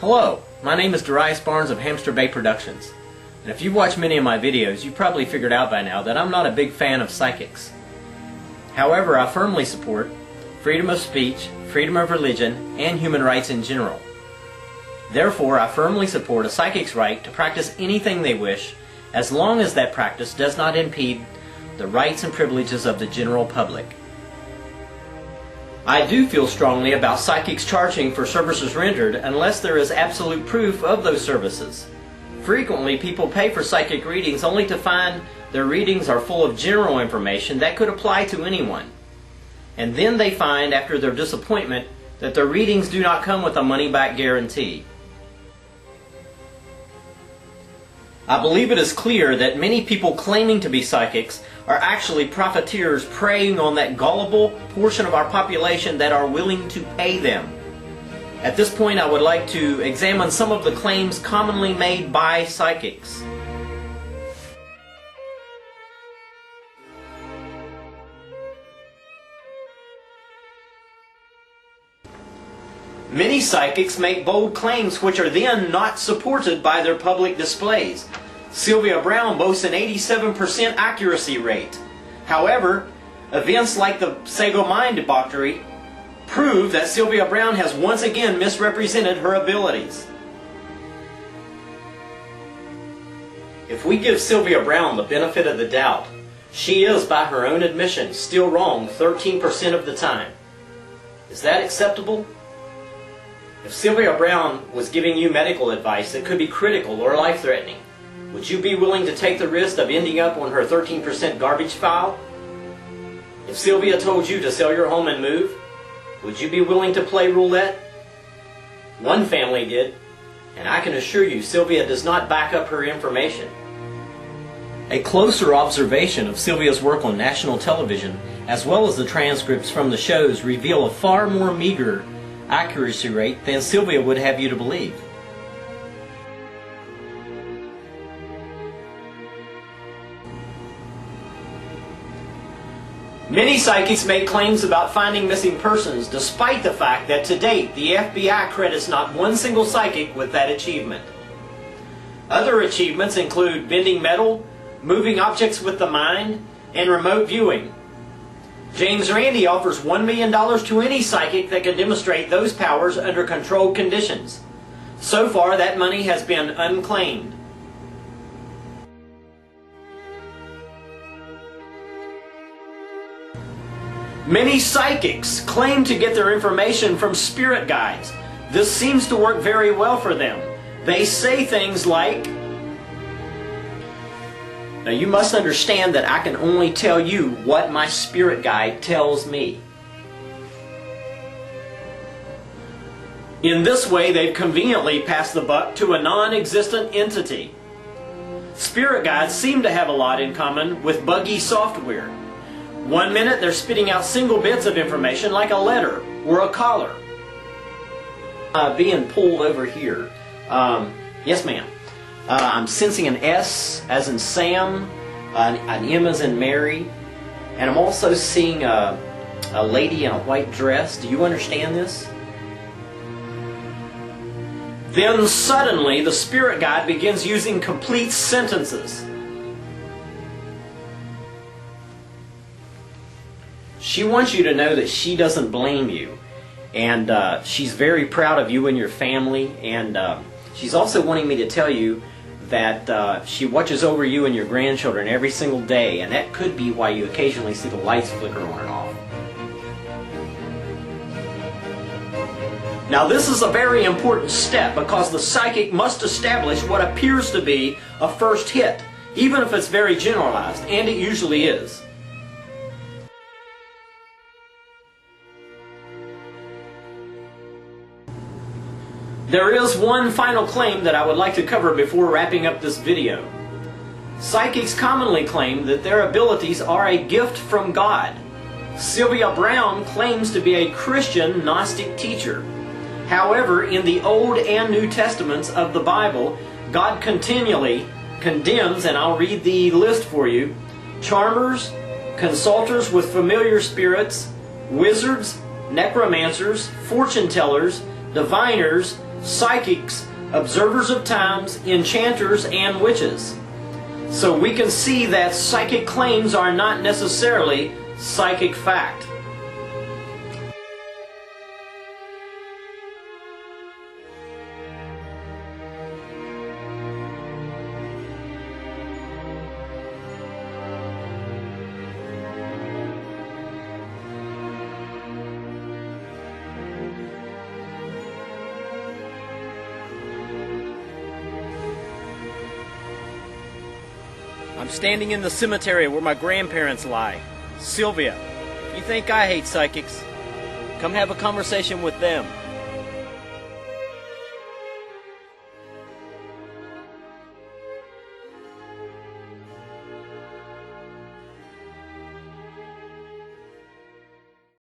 Hello, my name is Darius Barnes of Hamster Bay Productions. And if you've watched many of my videos, you've probably figured out by now that I'm not a big fan of psychics. However, I firmly support freedom of speech, freedom of religion, and human rights in general. Therefore, I firmly support a psychic's right to practice anything they wish, as long as that practice does not impede the rights and privileges of the general public. I do feel strongly about psychics charging for services rendered unless there is absolute proof of those services. Frequently, people pay for psychic readings only to find their readings are full of general information that could apply to anyone. And then they find, after their disappointment, that their readings do not come with a money-back guarantee. I believe it is clear that many people claiming to be psychics are actually profiteers preying on that gullible portion of our population that are willing to pay them. At this point, I would like to examine some of the claims commonly made by psychics. Many psychics make bold claims which are then not supported by their public displays. Sylvia Browne boasts an 87% accuracy rate. However, events like the Sago Mine debauchery prove that Sylvia Browne has once again misrepresented her abilities. If we give Sylvia Browne the benefit of the doubt, she is, by her own admission, still wrong 13% of the time. Is that acceptable? If Sylvia Browne was giving you medical advice that could be critical or life-threatening, would you be willing to take the risk of ending up on her 13% garbage file? If Sylvia told you to sell your home and move, would you be willing to play roulette? One family did, and I can assure you Sylvia does not back up her information. A closer observation of Sylvia's work on national television, as well as the transcripts from the shows, reveal a far more meager accuracy rate than Sylvia would have you to believe. Many psychics make claims about finding missing persons, despite the fact that to date the FBI credits not one single psychic with that achievement. Other achievements include bending metal, moving objects with the mind, and remote viewing. James Randi offers $1 million to any psychic that can demonstrate those powers under controlled conditions. So far, that money has been unclaimed. Many psychics claim to get their information from spirit guides. This seems to work very well for them. They say things like, "Now you must understand that I can only tell you what my spirit guide tells me." In this way, they've conveniently passed the buck to a non-existent entity. Spirit guides seem to have a lot in common with buggy software. One minute they're spitting out single bits of information like a letter or a collar. Being pulled over here. Yes, ma'am. I'm sensing an S as in Sam, an M as in Mary, and I'm also seeing a lady in a white dress. Do you understand this? Then suddenly the spirit guide begins using complete sentences. She wants you to know that she doesn't blame you, and she's very proud of you and your family, and she's also wanting me to tell you that she watches over you and your grandchildren every single day, and that could be why you occasionally see the lights flicker on and off. Now this is a very important step because the psychic must establish what appears to be a first hit, even if it's very generalized, and it usually is. There is one final claim that I would like to cover before wrapping up this video. Psychics commonly claim that their abilities are a gift from God. Sylvia Browne claims to be a Christian Gnostic teacher. However, in the Old and New Testaments of the Bible, God continually condemns, and I'll read the list for you, charmers, consulters with familiar spirits, wizards, necromancers, fortune tellers, diviners, psychics, observers of times, enchanters, and witches. So we can see that psychic claims are not necessarily psychic fact. I'm standing in the cemetery where my grandparents lie. Sylvia, you think I hate psychics? Come have a conversation with them.